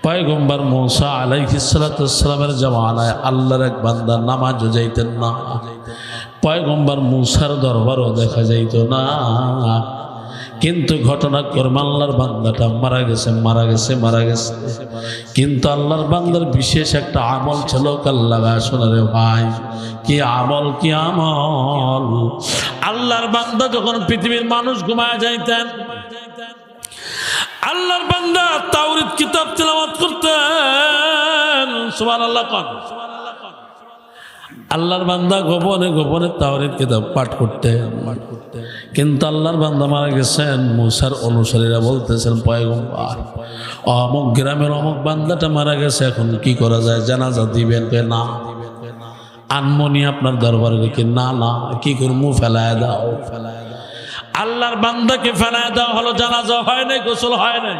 পয়গম্বর মূসা আলাইহিস সালাতু ওয়াস সালামের জামানায় আল্লাহর এক বান্দা নামাজও যাইতেন না, পয়গম্বর মূসার দরবারও দেখা যাইত না। কিন্তু ঘটনাক্রমে আল্লাহর বান্দাটা মারা গেছে। কিন্তু আল্লাহর বান্দার বিশেষ একটা আমল ছিল। আল্লাহ শোনারে ভাই, কি আমল? আল্লাহর বান্দা যখন পৃথিবীর মানুষ ঘুমায় যাইতেন, আল্লাহর বান্দা তাওরাত কিতাব তেলাওয়াত করতেন। সুবহানাল্লাহ। আল্লাহর বান্দা গোপনে তাওরাত কিতাব পাঠ করতেন। কিন্তু আল্লাহর বান্দা মারা গেছেন। মূসার অনুসারীরা বলতেছেন, পয়গম্বর, অমুক গ্রামের অমুক বান্দাটা মারা গেছে, এখন কি করা যায়? জানাজা দিবেন? না, আনমনি আপনার দরবারে। কি না, কি করবো? ফেলায় দাও। আল্লাহর বান্দাকে ফেলায় দেওয়া হলো। জানাজা হয় নাই, গোসল হয় নাই।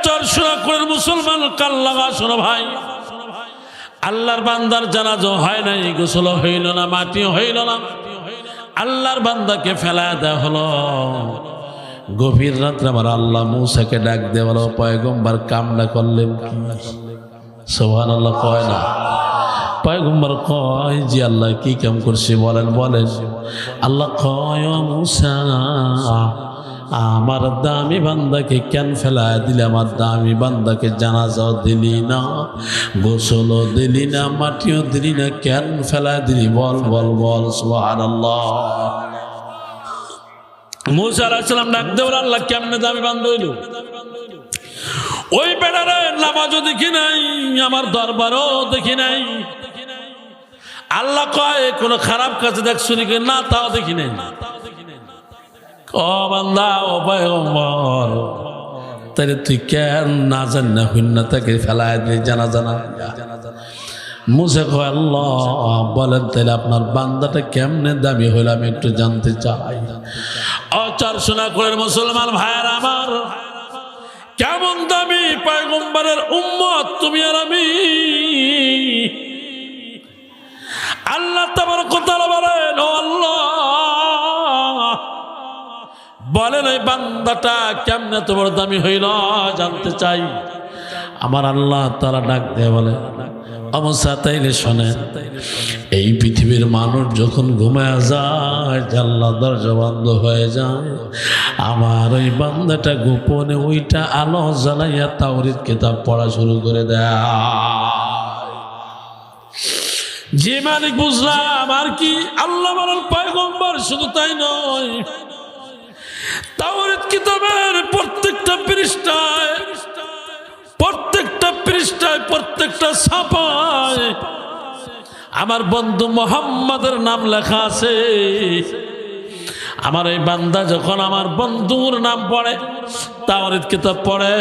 চরসুরা করে মুসলমান কাল্লাগা শোনো ভাই, আল্লাহর বান্দার জানাজা হয় নাই, গোসল হইল না, মাটিও হইল না। আল্লাহর বান্দাকে ফেলায় দেওয়া হলো। গভীর রাত্রে আমার আল্লাহ মূসাকে ডাক দিয়ে বলো, পয়গম্বর কামনা করলেন কি? সুবহানাল্লাহ কয় না? পয়গম্বর কয়, জি আল্লাহ কি কাম করছি বলেন। আল্লাহ কয়, ও মূসা, আমার দামি বান্দাকে কেন ফেলায় দিলে? আমার দামি বান্দাকে জানাজাও দিলি না, গোসলও দিলি না, মাটিও দিলি না, কেন ফেলায় দিলি? বল। সুবহানাল্লাহ। মূসা আলাইহিস সালাম ডাক দেওয়ার, আল্লাহ কেমনে দামি বান্দা হইল? ওই বেড়ারে নামাজও দেখি নাই, আমার দরবারও দেখি নাই। আল্লাহ কয়, কোন খারাপ কাজে দেখছো নাকি? না, তাও দেখি নাই। ও বান্দা, ও পয়গম্বর, তাহলে তুই কেন না জান না হইন না তাকে ফেলায় দিলি জানাজা? মূসা কয়, আল্লাহ বলেন তাহলে আপনার বান্দাটা কেমনে দামি হইল, আমি একটু জানতে চাই। চরসুনা করে মুসলমান ভাইয়ের আমার, কেমন দামি পয়গম্বরের উম্মত তুমি আর আমি। আল্লাহ তাবারক ওয়া তাআলা বলেন, ও আল্লাহ বলেন ওই বান্দাটা কেমনে তোমার দামি হইল জানতে চাই। আমার আল্লাহ তাআলা ডাক দিয়ে বলে, অবস্থা তাইলে শোনেন, এই পৃথিবীর মানুষ যখন ঘুমায় যায়, জানলা দরজা বন্ধ হয়ে যায়, আমার ওই বান্দাটা গোপনে ওইটা আলো জ্বালাইয়া তাওরাত কিতাব পড়া শুরু করে দেয়। যে মালিক বুঝলাম আর কি। আল্লাহ বলেন, পয়গম্বর শুধু তাই নয়, তাওরাত কিতাবের প্রত্যেকটা পৃষ্ঠায় প্রত্যেকটা ছাপায় আমার বন্ধু মুহাম্মাদের নাম লেখা আছে। আমার এই বান্দা যখন আমার বন্ধুর নাম পড়ে, তাওরাত কিতাব পড়ে,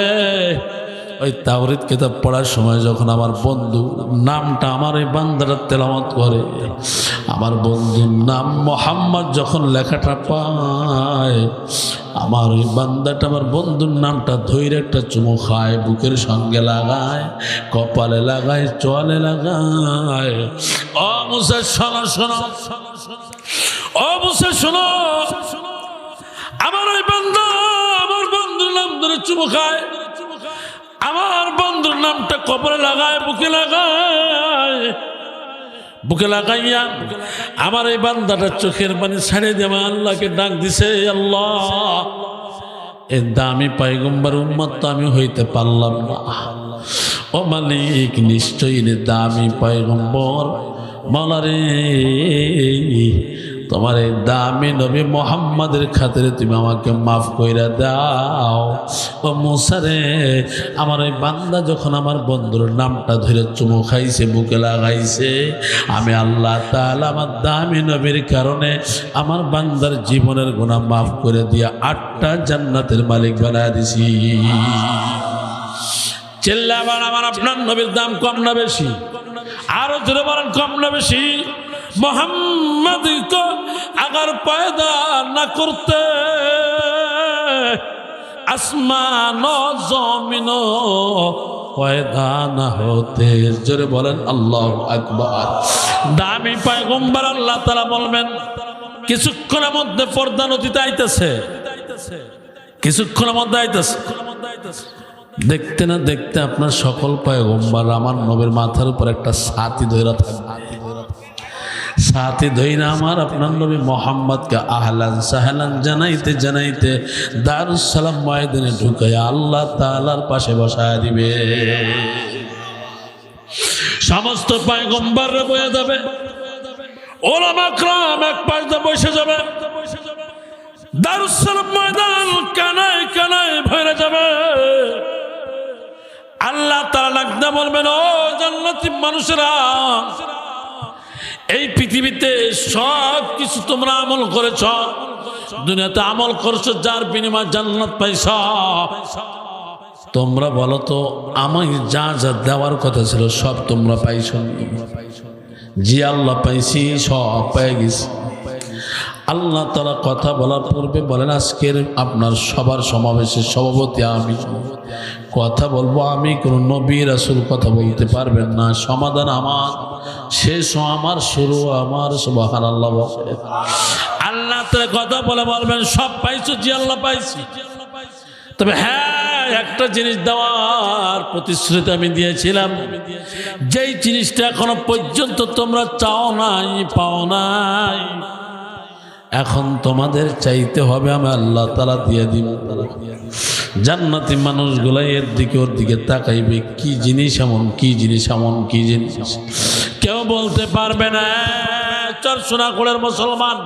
ওই তাওরাত কিতাব পড়ার সময় যখন আমার বন্ধু নামটা আমার এই বান্দাটা তেলাওয়াত করে, আমার বন্ধুর নাম মুহাম্মদ যখন লেখাটা পায়, আমার ওই বান্দাটা আমার বন্ধুর নামটা ধৈর্য একটা চুমু খায়, বুকের সঙ্গে লাগায়, কপালে লাগায়, চলে লাগায়। ও মূসা শোনো, ও মূসা শোনো, আমার ওই বান্দা আমার বন্ধুর নাম ধরে চুমু খায়, আমার বন্ধুর নামটা কপালে লাগায়, বুকে লাগাইয়া আমার এই বান্দাটা চোখের পানি ছাড়িয়ে দিয়ে আমার আল্লাহকে ডাক দিছে, আল্লাহ এ দামি পয়গম্বর উম্মত তো আমি হইতে পারলাম না। ও মালিক, নিশ্চয়ই দামি পয়গম্বর মাওলা রে, তোমার এই দামি নবী মুহাম্মাদের খাতিরে তুমি আমাকে মাফ কইরা দাও। ও মূসা রে, আমার এই বান্দা যখন আমার বন্ধুর নামটা ধরে চুমু খাইছে, বুকে লাগাইছে, আমি আল্লাহ তাআলা আমার দামি নবীর কারণে আমার বান্দার জীবনের গুনাহ মাফ করে দিয়া 8টা জান্নাতের মালিক বানায় দিছি। চিল্লাবার আমার আপনার নবীর দাম কম না বেশি? আরো জোরে বলেন, কম না বেশি? मोहम्मद को अगर पैदा न करते आसमानो जमीनो पैदा न होते। जोरे बोलें अल्लाहु আকবার। দামি পয়গম্বর আল্লাহ তাআলা বলবেন কিছুক্ষণের মধ্যে পর্দা নদীতে আইতেছে, কিছুক্ষণের মধ্যে আইতেছে। দেখতে না দেখতে আপনার সকল পয়গম্বর আমার নবীর মাথার উপর একটা ছাতি ধরে থাকবে। সাথে ধইরা আমার আপনার নবী মোহাম্মদকে আহলান সাহলান জানাইতে জানাইতে দারুস সালাম ময়দানে ঢুকাইয়া আল্লাহ তাআলার পাশে বসায় দিবে। সমস্ত পয়গম্বররা বয়ে যাবে, ওলামা کرام এক পাশে বসে যাবে, দারুস সালাম ময়দান কানায় কানায় ভরে যাবে। আল্লাহ তাআলা ডাকতে বলবেন, ও জান্নাতি মানুষেরা, এই পৃথিবীতে সব কিছু তোমরা আমল করেছ, দুনিয়াতে আমল করছো, যার বিনিময়ে জান্নাত পাইছ। তোমরা বলো তো, আমি যা যা দেওয়ার কথা ছিল সব তোমরা পাইছ? জি আল্লাহ, পাইছি, সব পেয়ে গেছি। আল্লাহ তাআলা কথা বলার পূর্বে বলেন, আজকের আপনার সবার সমাবেশের সভাপতি আমি, কথা বলবো আমি, কোনো নবী রাসূল কথা বলতে পারবেন না। সমাধান আমার, শেষ আমার, শুরু আমার। সুবহানাল্লাহ। আল্লাহ তাআলা কথা বলে বলবেন, সব পাইছো? জি আল্লাহ পাইছি, তবে হ্যাঁ একটা জিনিস দেওয়ার প্রতিশ্রুতি আমি দিয়েছিলাম, যেই জিনিসটা এখনো পর্যন্ত তোমরা চাও নাই, পাও নাই, এখন তোমাদের চাইতে হবে, আমি আল্লাহ তাআলা দিয়ে দিব। জান্নাতি মানুষগুলো এর দিকে ওর দিকে তাকাইবে, কি জিনিস এমন, কি জিনিস এমন, কি জিনিস কেউ বলতে পারবে না। চরসোনাকুড়ের মুসলমান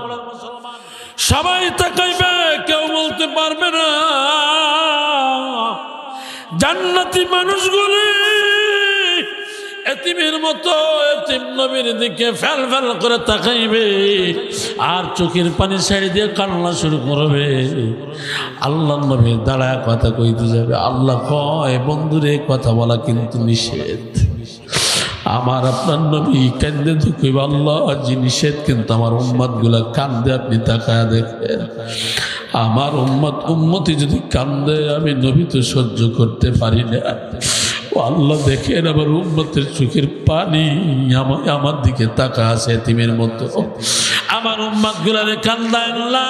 সবাই তাকাইবে, কেউ বলতে পারবে না। জান্নাতি মানুষগুলি এতিমের মতো এতিম নবীর দিকে ফেল ফেল করে তাকাইবে, আর চোখের পানি ছেড়ে দিয়ে কান্না শুরু করবে। আল্লাহ নবী দাঁড়ায় কথা কইতে যাবে, আল্লাহ কয়, বন্ধুরে কথা বলা কিন্তু নিষেধ। আমার আপনার নবী কান্দে দুঃখিব, আল্লাহ জি নিষেধ, কিন্তু আমার উম্মত গুলা কান্দে, আপনি তাকায় দেখেন। আমার উম্মতি যদি কান্দে, আমি নবী তো সহ্য করতে পারি না। আল্লাহ দেখেন আমার উম্মতের চোখের পানি আমার দিকে তাকা আছে এতিমের মতো। আমার উম্মত গুলারে কান্দায় আল্লাহ।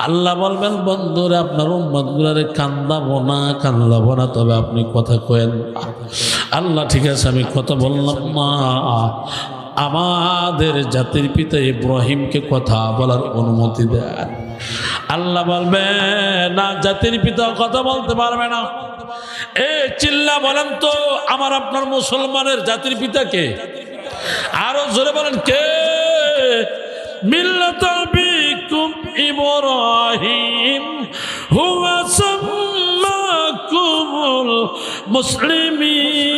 আল্লাহ বলবেন, বন্ধুরা আপনার উম্মত গুলারে কান্দাবো না, তবে আপনি কথা কয়েন। আল্লাহ ঠিক আছে, আমি কথা বললাম না। আমাদের জাতির পিতা ইব্রাহিমকে কথা বলার অনুমতি দেন। আল্লাহ বলবে না, জাতির পিতা কথা বলতে পারবে না। চিল্লা বলেন তো, আমার আপনার মুসলমানের জাতির পিতা কে? আরো জোরে বলেন, কে? মিল্লাত আবিকুম ইব্রাহিম হুয়া সাম্মাকুমুল মুসলিমিন।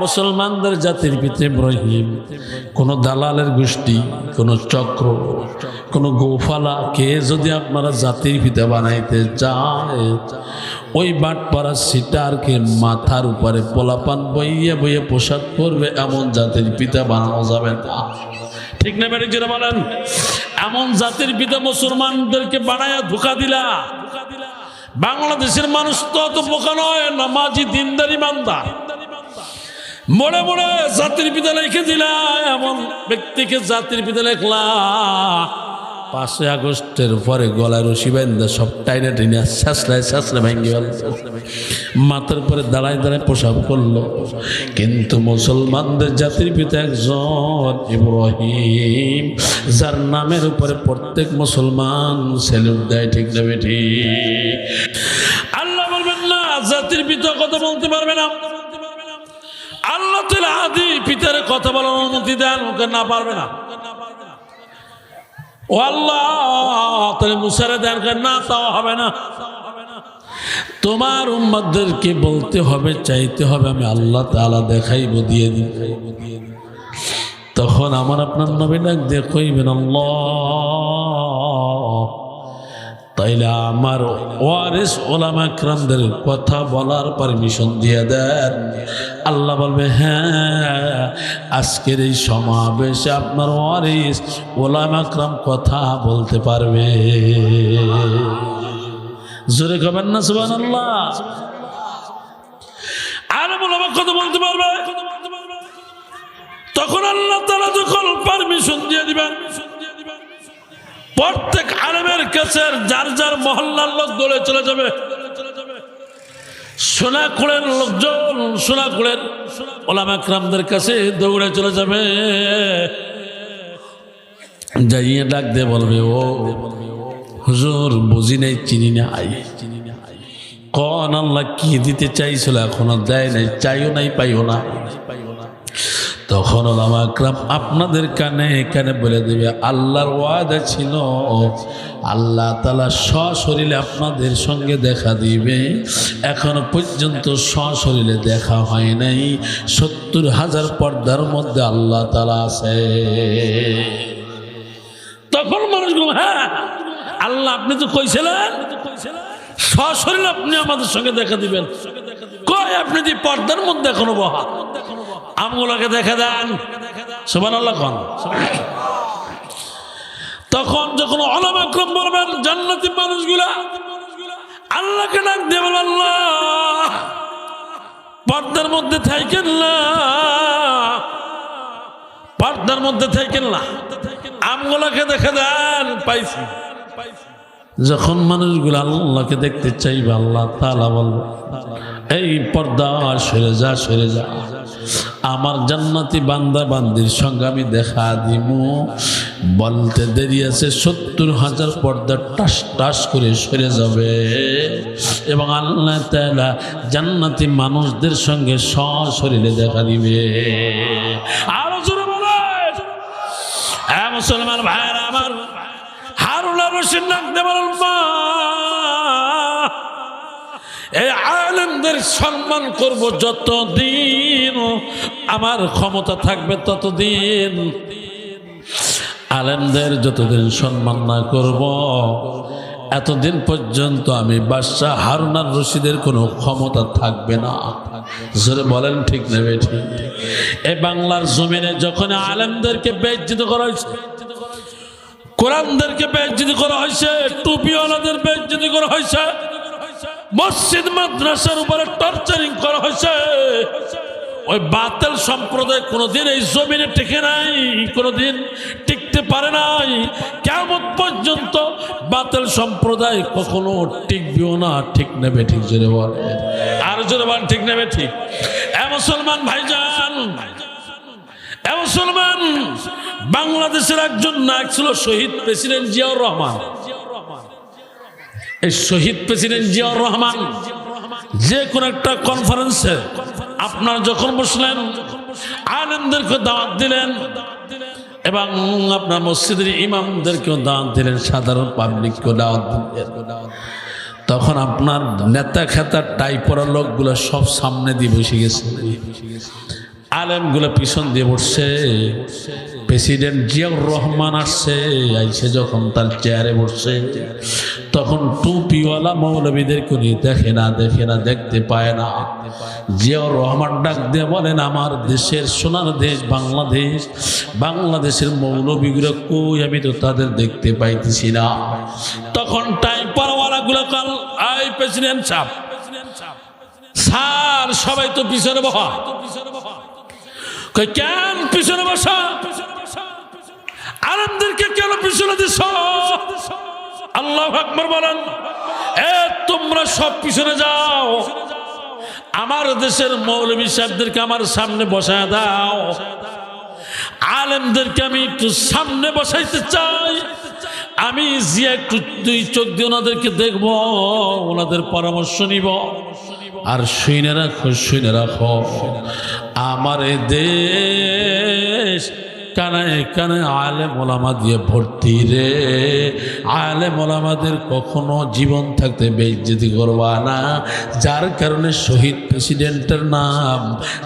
মুসলমানদের জাতির পিতা ইব্রাহিম। কোন দালালের গোষ্ঠী, কোন চক্র, কোন গোফালা কে যদি আপনারা জাতির পিতা বানাইতে চায়, ওই বাটপাড়া সিটারকে মাথার উপরে পোলাপান বইয়ে বইয়ে পোশাক করবে, এমন জাতির পিতা বানানো যাবে না। ঠিক না বেড়ে যেটা বলেন, এমন জাতির পিতা মুসলমানদেরকে বানায়া ধোঁকা দিলা। বাংলাদেশের মানুষ তো অত বোকা নয়, নামাজি দিনদারি বান্দা। মোড়ে মোড়ে জাতির পিতা লিখে দিলা, এমন ব্যক্তিকে জাতির পিতা লেখলা। 5 আগস্টের পরে গলায় রশি বান্ধা সব টাইনা টেনে শাসলায় ভেঙে গেল, মাথার পরে দাঁড়ায় দাঁড়ায় প্রসাব করলো। কিন্তু মুসলমানদের জাতির পিতা একজন ইব্রাহিম, যার নামের উপরে প্রত্যেক মুসলমান স্যালুট দেয়। ঠিক না বেঠি? আল্লাহ বলবেন না, জাতির পিতা কথা বলতে পারবে না। আল্লাহ তাআলা আদি পিতার কথা বলার অনুমতি দেন, ওকে না পারবে না। ও আল্লাহ তাহলে মুসারে দেন, না তাও হবে না। তোমার উম্মতদেরকে বলতে হবে, চাইতে হবে, আমি আল্লাহ তাআলা দেখাইব, দিয়ে দিব। তখন আমার আপনার নবী ডাক দিয়ে কইবেন, আল্লাহ তাইলে আমার ওয়ারিস ওলামা کرامদের কথা বলার পারমিশন দিয়ে দেন। আল্লাহ বলবে, হ্যাঁ, আজকের এই সমাবেশে আপনার ওয়ারিস ওলামা کرام কথা বলতে পারবে। জোরে কবেন না সুবহানাল্লাহ। আর ওলামা কথা বলতে পারবে। তখন আল্লাহ তাআলা যখন পারমিশন দিয়ে দিবেন, প্রত্যেক আলেমের কাছে যার যার মহল্লার লোক দৌড়ে চলে যাবে। সোনাকুড়ের লোকজন সোনাকুড়ের ওলামা একরামদের কাছে দৌড়ে চলে যাবে, যাইয়ে ডাক দিয়ে বলবে, ও হুজুর বুঝি নাই, চিনি নাই, কোন আল্লাহ কি দিতে চাইছিল এখনো দেয় নাই, চাইও নাই, পাইও না। তখন ওলামা একরাম আপনাদের কানে কানে বলে দেবে, আল্লাহর ওয়াদা ছিল আল্লাহ তাআলা সশরীরে আপনাদের সঙ্গে দেখা দিবে, এখনো পর্যন্ত সশরীরে দেখা হয় নাই। 70,000 পর্দার মধ্যে আল্লাহ তাআলা আছে। তখন মানুষগুলো, হ্যাঁ আল্লাহ আপনি তো কইছিলেন সশরীরে আপনি আমাদের সঙ্গে দেখা দিবেন, কই আপনি যে পর্দার মধ্যে এখনো বহা, আমগুলোকে দেখা দেন। সুবহানাল্লাহ কোন। তখন যখন ওলামা একরাম বলবেন, জান্নাতি মানুষগুলা আল্লাহকে ডাক দিয়ে বলবেন, আল্লাহ পর্দার মধ্যে থাকেন না, পর্দার মধ্যে থাকেন না, আমগুলোকে দেখা দেন, পাইছি। যখন মানুষগুলো আল্লাহকে দেখতে চাইবে, আল্লাহ তাআলা বলবে, এই পর্দা সরে যা, সরে যা, আমার জান্নাতি বান্দা বান্দির সঙ্গে আমি দেখা দিব। বলতে দেরি আছে, 70,000 পর্দা টাস টাস করে সরে যাবে এবং আল্লাহ তাআলা জান্নাতি মানুষদের সঙ্গে সশরীরে দেখা দিবে। আরো জোরে বলেন, হ্যাঁ মুসলমান ভাইরা আমার, হারুন আর রশিদ নাক দেওয়ার মা, এই আলেমদের সম্মান করব যতদিন আমার ক্ষমতা থাকবে ততদিন। আলেমদের যতদিন সম্মান না করব এতদিন পর্যন্ত আমি বাদশাহ হারুন আর রশিদের কোনো ক্ষমতা থাকবে না। জোরে বলেন ঠিক না বেঠিক? এই বাংলার জমিনে যখন আলেমদেরকে বেইজ্জত করা হয়েছে, কোরআনদেরকে বেইজ্জত করা হয়েছে, টুপিওয়ালাদের বেইজ্জত করা হয়েছে, মসজিদ মাদ্রাসার উপরে টর্চারিং করা হয়েছে, ওই বাতিল সম্প্রদায় কোনোদিন এই জমিনে টিকে নাই, কোনোদিন টিকতে পারে নাই। কিয়ামত পর্যন্ত বাতিল সম্প্রদায় কখনো টিকবেও না। ঠিক নেবে ঠিক? জোরে বলে, আর জোরে বল, ঠিক নেবে ঠিক? এ মুসলমান ভাইজান, এ মুসলমান, বাংলাদেশের একজন নায়ক ছিল শহীদ প্রেসিডেন্ট জিয়াউর রহমান। এই শহীদ প্রেসিডেন্ট জিয়াউর রহমান যে কোন একটা কনফারেন্সে আপনারা যখন বসলেন, আলেমদেরকে দাওয়াত দিলেন এবং আপনার মসজিদের ইমামদেরকেও দাওয়াত দিলেন, সাধারণ পাবলিককেও দাওয়াত দিলেন, তখন আপনার নেতা খেতা টাই পরা লোকগুলো সব সামনে দিয়ে বসে গেছে, আলেমগুলো পিছন দিয়ে বসছে। প্রেসিডেন্ট জিয়াউর রহমান আসছে, আইসে যখন তার চেয়ারে বসছে, তখন টুপিওয়ালা মৌলবীদেরকে দেখে না, দেখে না, দেখতে পায় না। জিয়াউর রহমান ডাক দিয়ে বলেন, আমার দেশের সোনার দেশ বাংলাদেশ, বাংলাদেশের মৌলবীগুলো কই, আমি তো তাদের দেখতে পাইতেছি না। তখন টাই পরাওয়ালা গুলো কাল, আই প্রেসিডেন্ট সাহেব, স্যার সবাই তো পিছনে বসা। কেন পিছনে বসা? আলেমদেরকে কেন পিছনে দিছ? আল্লাহু আকবার বলেন। এ তোমরা সব পিছনে যাও, আমার দেশের মৌলভী সাহেবদেরকে আমার সামনে বসায় দাও, আলেমদেরকে আমি একটু সামনে বসাইতে চাই, আমি যে একটু দুই চোখ দিয়ে ওনাদেরকে দেখবো, ওনাদের পরামর্শ নিব। আর শুনে রাখো, শুনে রাখো, আমার এ দেশ কানায় কানায় আলেম ওলামা দিয়ে ভর্তি রে। আলেম ওলামাদের কখনো জীবন থাকতে বেইজ্জতি করবা না। যার কারণে শহীদ প্রেসিডেন্টের নাম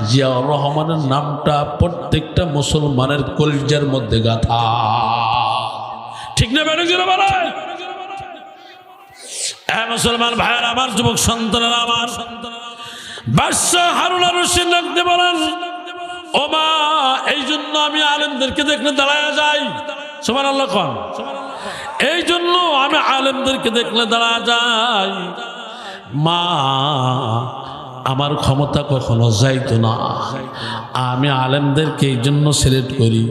জিয়াউর রহমানের নামটা প্রত্যেকটা মুসলমানের কলিজার মধ্যে গাথা। ঠিক না বেড়ে গেল বলে? মুসলমান ভাইয়ের আমার, যুবক সন্তানেরা আমার, বাদশাহ হারুন আর রশিদ লাগতে বলেন, ও মা, এই জন্য আমি আলেমদেরকে দেখলে দাঁড়ায় যাই। সুবহানাল্লাহ কোন। এই জন্য আমি আলেমদেরকে দেখলে দাঁড়ায় যাই। মা, আমার ক্ষমতা কখনো যাইতো না। আমি আলেমদেরকে এই জন্য সিলেক্ট করি।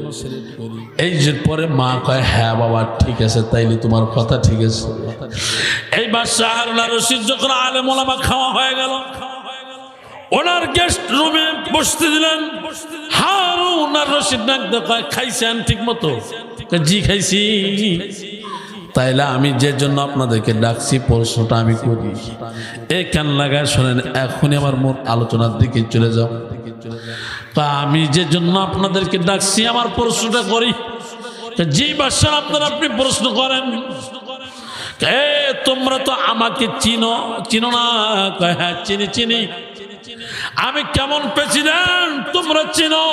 এই যে পরে মা কয় হ্যাঁ বাবা ঠিক আছে, তাইলে তোমার কথা ঠিক আছে। এই বাদশাহ হারুন আর রশিদ যখন আলেম ওলামা খাওয়া হয়ে গেল, ওনার গেস্ট রুমে বসতে দিলেন। হারুন আর রশিদ কয় খাইছেন ঠিক মতো? জি খাইছি। তাইলে আমি যে জন্য আপনাদেরকে ডাকছি প্রশ্নটা আমি করি, এই কান লাগায় শোনেন। এখনই আমার মোট আলোচনার দিকে চলে যাও। তা আমি যে জন্য আপনাদেরকে ডাকছি আমার প্রশ্নটা করি। জি বাদশাহ, আপনি প্রশ্ন করেন। তোমরা তো আমাকে চিনো না? হ্যাঁ চিনি। আমি কেমন প্রেসিডেন্ট তোমরা চিনো?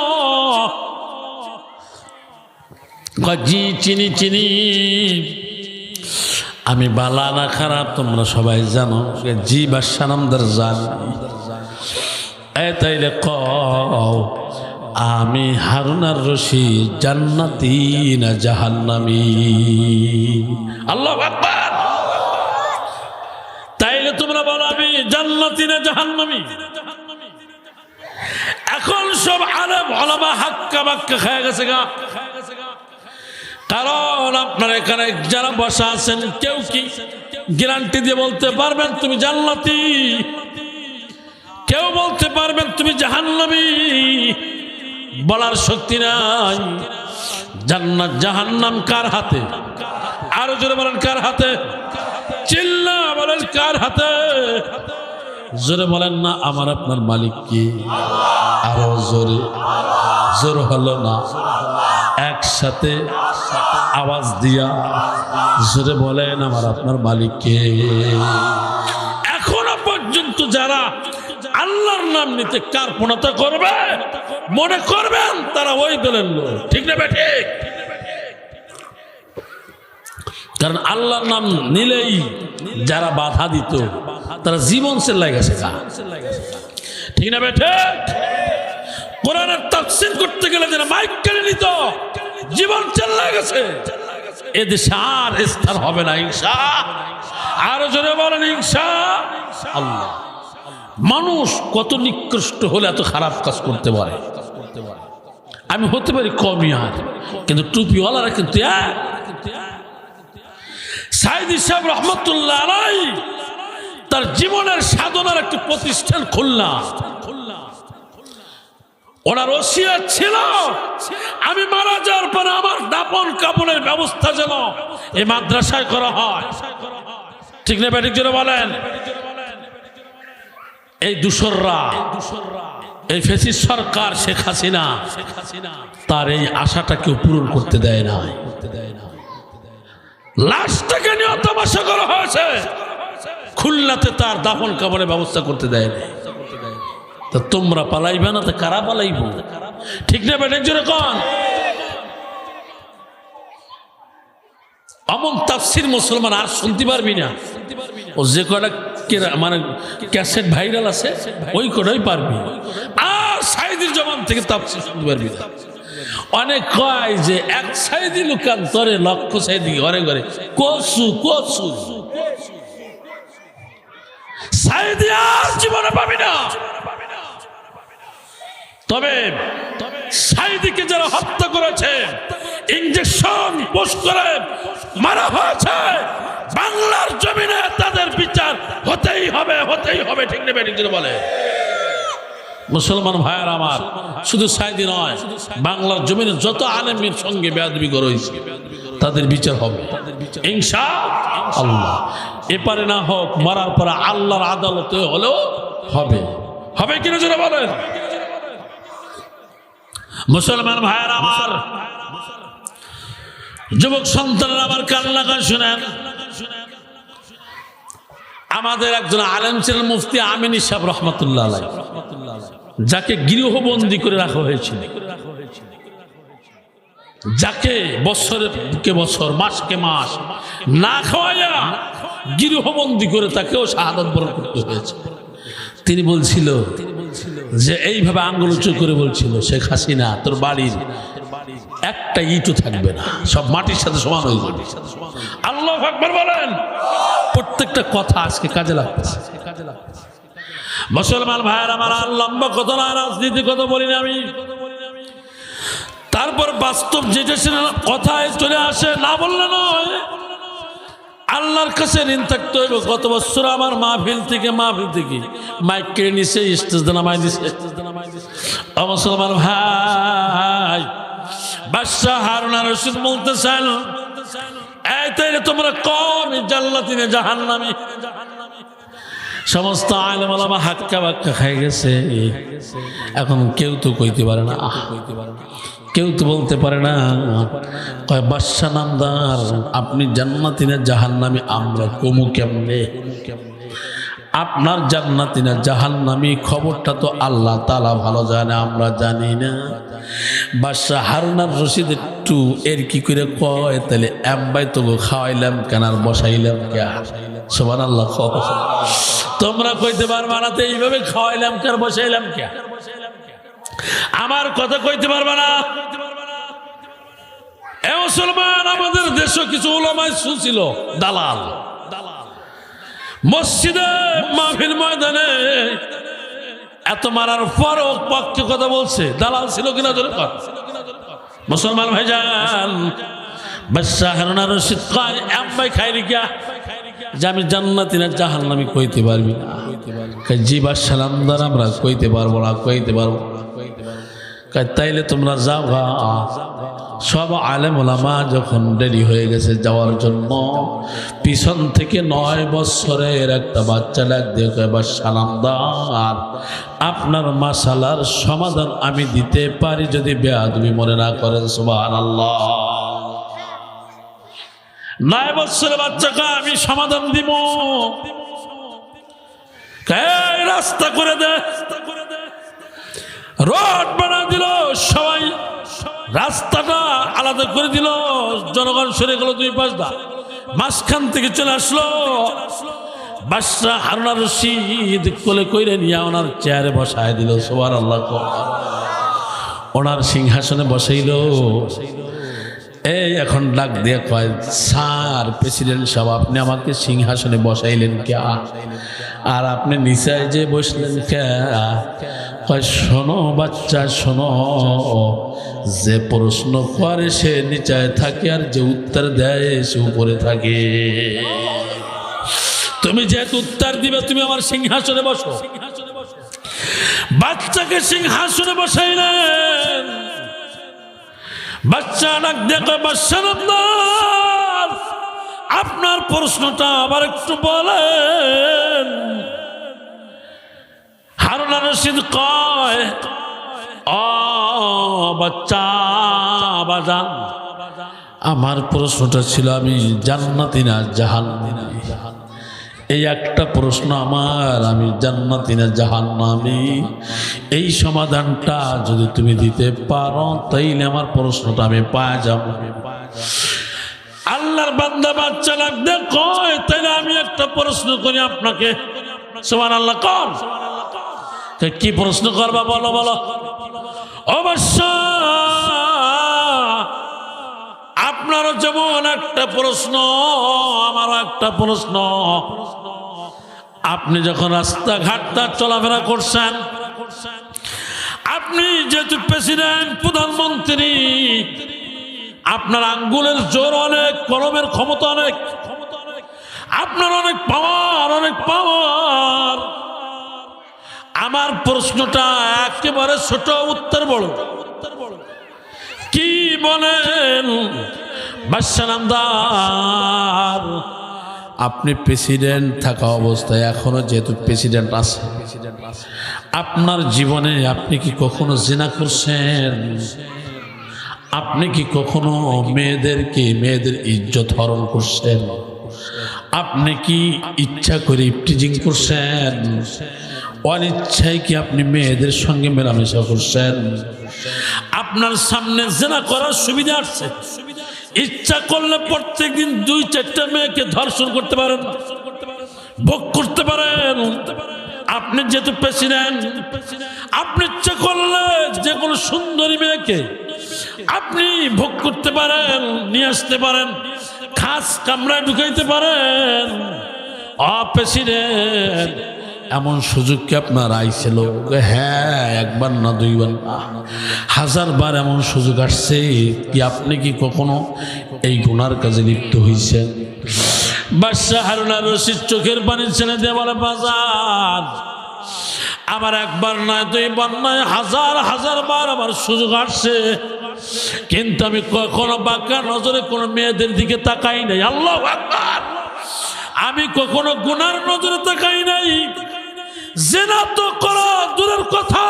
জি চিনি। আমি বালা না খারাপ তোমরা সবাই জানো? জি বাদশাহ নামদার জানি। তাইলে কও আমি হারুন আর রশিদ জান্নাতি না জাহান্নামী? আল্লাহু আকবার। তাইলে তোমরা বলো আমি জান্নাতি না জাহান্নামী? এখন সব আলেম ওলামা হাক্কা বাক্কা খেয়ে গেছে গা। কারণ আপনার এখানে যারা বসা আছেন কেউ কি গ্যারান্টি দিয়ে বলতে পারবেন তুমি জান্নাতি? কেউ বলতে পারবেন তুমি জাহান্নামী? বলার শক্তি নাই। জান্নাত জাহান্নাম কার হাতে? আরো জোরে বলেন কার হাতে? চিল্লা বলেন কার হাতে? জোরে বলেন না আমার আপনার মালিক কি? আরো জোর হলো না। একসাথে আওয়াজ দিয়া জোরে বলেন আমার আপনার মালিক কে? এখনো পর্যন্ত যারা আল্লাহর নাম নিতে কার্পণতা করবে মনে করবেন তারা ওই দলের লোক, ঠিক না ঠিক? কারণ আল্লাহর নাম নিলেই যারা বাধা দিত তারা জীবন চেল্লাই গেছে, ঠিক না বেঠে? কোরআনের তাফসীর করতে গেলে যারা মাইক কেড়ে নিত জীবন চেল্লাই গেছে। এদেশে আর স্থান হবে না ইনশাআল্লাহ। আরো জোরে বলেন ইনশাআল্লাহ। মানুষ কত নিকৃষ্ট হলে এত খারাপ কাজ করতে পারে? আমি হতে পারি কমই আর, কিন্তু টুপিওয়ালারা কিন্তু সাইদি সাহেব রহমতুল্লাহ আলাইহি তার জীবনের সাধনার একটি প্রতিষ্ঠান খুলনা। ওনার ওসিয়ত ছিল আমি মারা যাওয়ার পরে আমার দাফন কাফনের ব্যবস্থা যেন এই মাদ্রাসায় করা হয়, ঠিক না ব্যাটিক জোরে বলেন? এই দূষররা, এই ফ্যাসিস্ট সরকার শেখ হাসিনা তার এই আশাটা কেউ পূরণ করতে দেয় না। লাশটাকে নিয়ে তামাশা করা হয়েছে, খুলনাতে তার দাফন কাফনের ব্যবস্থা করতে দেয় না। তা তোমরা পালাইবে না তো কারা পালাইব? ঠিক না ব্যাটিক জোরে কোন? এমন তাফসীর মুসলমান আর শুনতে পারবি না। ও যে কটা মানে ক্যাসেট ভাইরাল আছে ওই কটাই পারবি, আর সাইদির জবান থেকে তাফসীর শুনতে পারবি না। অনেক কয় যে এক সাইদি লোকান্তরে লক্ষ সাইদি ঘরে ঘরে কসু সাইদি আর জীবনে পাবি না। তবে সাইদিকে যারা হত্যা করেছে, ইনজেকশন পোস্ট করে মারা হয়েছে, বাংলার জমিনে তাদের বিচার হতেই হবে, ঠিক না বেঠিক বলে? মুসলমান ভাইয়ার আমার, শুধু সাইদি নয়, বাংলার জমিনে যত আলেমের সঙ্গে বেয়াদবি করা হয়েছে তাদের বিচার হবে ইনশাআল্লাহ। এপারে না হোক, মারার পরে আল্লাহর আদালতে হলেও হবে কিনা জোরে বলেন? মুসলমান ভাইয়ার আমার, যুবক সন্তানরা আমার কান লাগান শুনেন। আমাদের একজন আলেম ছিলেন মুফতি আমিন সাহেব রহমতুল্লাহ আলাইহি, যাকে গৃহবন্দী করে রাখা হয়েছিল, যাকে বছরকে বছর মাসকে মাস না খাওয়াইয়া গৃহবন্দী করে তাকেও শাহাদাত বরণ করতে হয়েছে। তিনি বলছিল যে এইভাবে আঙ্গুল উঁচু করে বলছিল, শেখ হাসিনা তোর বাড়ির একটা ইটও থাকবে না, সব মাটির সাথে সমান হয়ে যাবে। আল্লাহু আকবার বলেন। প্রত্যেকটা কথা আজকে কাজে লাগতেছে। মুসলমান ভাইয়ের আমার, আর লম্বা কথা না, রাজনীতি কথা বলিনি আমি। তারপর বাস্তব যেটা সেটা কথায় চলে আসে, না বললে নয়। আল্লাহর কাছে ঋণ থাকতে হইব। গত বছর আমার মাহফিল থেকে মাইক কেড়ে নিছে, স্টেজ নামাই দিছে। মুসলমান ভাই, বাদশাহ হারুন আর রশিদ বলতেছেন, এই তাইলে তোমরা কম জান্নাতি না জাহান্নামী? সমস্ত আলেম ওলামা হাক্কা বাক্কা খাই গেছে। এখন কেউ তো কইতে পারে না, কেউ তো বলতে পারে না। কয় বাদশাহ নামদার, আপনি জান্নাতি না জাহান্নামী আমরা কমু কেমনে? আপনার জান্নাতি না জাহান্নামী খবরটা তো আল্লাহ তাআলা ভালো জানে, আমরা জানি না। বাদশাহ হারুন আর রশিদ একটু এর কি করে কয়, তাহলে আব্বাই তো খাওয়াইলাম কেন আর বসাইলাম কে? সুবহানাল্লাহ। তোমরা কইতে পারবা না তো এইভাবে খাওয়াইলাম কে আর বসাইলাম কে? আমার কথা কইতে পারবা না। এ মুসলমান, আমাদের দেশে কিছু উলামায়ে সু ছিল, দালাল। মসজিদে মাহফিল ময়দানে এত মারার পরও পক্ষে কথা বলছে, দালাল ছিল কিনা জোরে কর। মুসলমান ভাইজান, বাদশাহ হারুন আর রশিদ কয়, আব্বাই খাইলি কিয়া যে আমি জান্নাতি না জাহান্নামী কইতে পারবি না? জি বাদশাহ নামদার, আমরা কইতে পারবো না, কইতে পারবো। তাইলে তোমরা যাও গা। সব আলেম ওলামা যখন দেরি হয়ে গেছে যাওয়ার জন্য, পিছন থেকে 9 বছরের একটা বাচ্চা ডাক দিয়ে কয়, বাদশাহ নামদার, আপনার মাসালার সমাধান আমি দিতে পারি যদি বেয়াদবি মনে না করেন। সুবহানাল্লাহ। 9 বছরের বাচ্চাকে আমি সমাধান দিব। রাস্তা করে দে, রোড বানা দিল, সবাই রাস্তাটা আলাদা করে দিল, জনগণ সরে গেল 2 পাশ দা, মাঝখান থেকে চলে আসলো বাদশাহ হারুন আর রশিদ, কোলে কইরে নিয়ে ওনার চেয়ারে বসায় দিল। সুবহানাল্লাহ। ওনার সিংহাসনে বসাইল। এই এখন ডাক দিয়ে কয়, স্যার প্রেসিডেন্ট সাহেব, আপনি আমাকে সিংহাসনে বসাইলেন কে? আর আপনি নিচায় যে বসলেন কে? কয়, শোনো বাচ্চা শোনো, যে প্রশ্ন করে সে নিচায় থাকে, আর যে উত্তর দেয় সে উপরে থাকে। তুমি যেহেতু উত্তর দিবে, তুমি আমার সিংহাসনে বসো। বাচ্চাকে সিংহাসনে বসাইলেন। বাচ্চা ডাক দেখো, বাদশাহ নামদার, আপনার প্রশ্নটা আবার একটু বলেন। হারুন আর রশিদ কয়, ও বাচ্চা বাজান, আমার প্রশ্নটা ছিল আমি জান্নাতি না জাহান্নামী। এই একটা প্রশ্ন আমার, আমি জান্নাতি না জাহান্নামী, এই সমাধানটা যদি তুমি দিতে পারো তাইলে আমার প্রশ্নটা আমি পাওয়া যাব। আল্লাহর বান্দা বাচ্চা লাগবে কয়, তাইলে আমি একটা প্রশ্ন করি আপনাকে। সুবহানাল্লাহ। কর। কি প্রশ্ন করবা বলো বলো। অবশ্যই আপনারও যেমন একটা প্রশ্ন, আমারও একটা প্রশ্ন। আপনি যখন রাস্তাঘাটটা চলাফেরা করছেন, আপনি যেহেতু প্রেসিডেন্ট, প্রধানমন্ত্রী, আপনার আঙ্গুলের জোর অনেক, কলমের ক্ষমতা অনেক, আপনার অনেক পাওয়ার। আমার প্রশ্নটা একেবারে ছোট, উত্তর বড়। কি বলেন বাদশাহ নামদার? আপনি প্রেসিডেন্ট থাকা অবস্থায়, এখনো যেহেতু প্রেসিডেন্ট আছে, আপনার জীবনে আপনি কি কখনো জিনা করছেন? আপনি কি কখনো মেয়েদের ইজ্জত হরণ করছেন? আপনি কি ইচ্ছা করে ইফটিজিং করছেন? অনিচ্ছায় কি আপনি মেয়েদের সঙ্গে মেলামেশা করছেন? আপনার সামনে জিনা করার সুবিধা আছে, ইচ্ছা করলে প্রত্যেকদিন 2-4টা মেয়েকে ধর্ষণ করতে পারেন, ভোগ করতে পারেন। আপনি যেহেতু প্রেসিডেন্ট, আপনি ইচ্ছা করলে যে কোনো সুন্দরী মেয়েকে আপনি ভোগ করতে পারেন, নিয়ে আসতে পারেন, খাস কামরায় ঢুকাইতে পারেন। প্রেসিডেন্ট, এমন সুযোগ কি আপনার আইছিল? হ্যাঁ, একবার না দুইবার না, 1000 বার এমন সুযোগ আসছে। কি আপনি কি কখনো এই গুনার কাজে লিপ্ত হয়েছেন? বাদশাহ হারুন আর রশিদ চোখের পানি ছেড়ে দিয়ে বলে, বাজার, আমার একবার নয় দুইবার নয়, 1000 বার আমার সুযোগ আসছে, কিন্তু আমি কখনো বাঁকা নজরে কোনো মেয়েদের দিকে তাকাই নাই। আল্লাহু আকবার! আমি কখনো গুনার নজরে তাকাই নাই। জিনা তো করা দূরের কথা,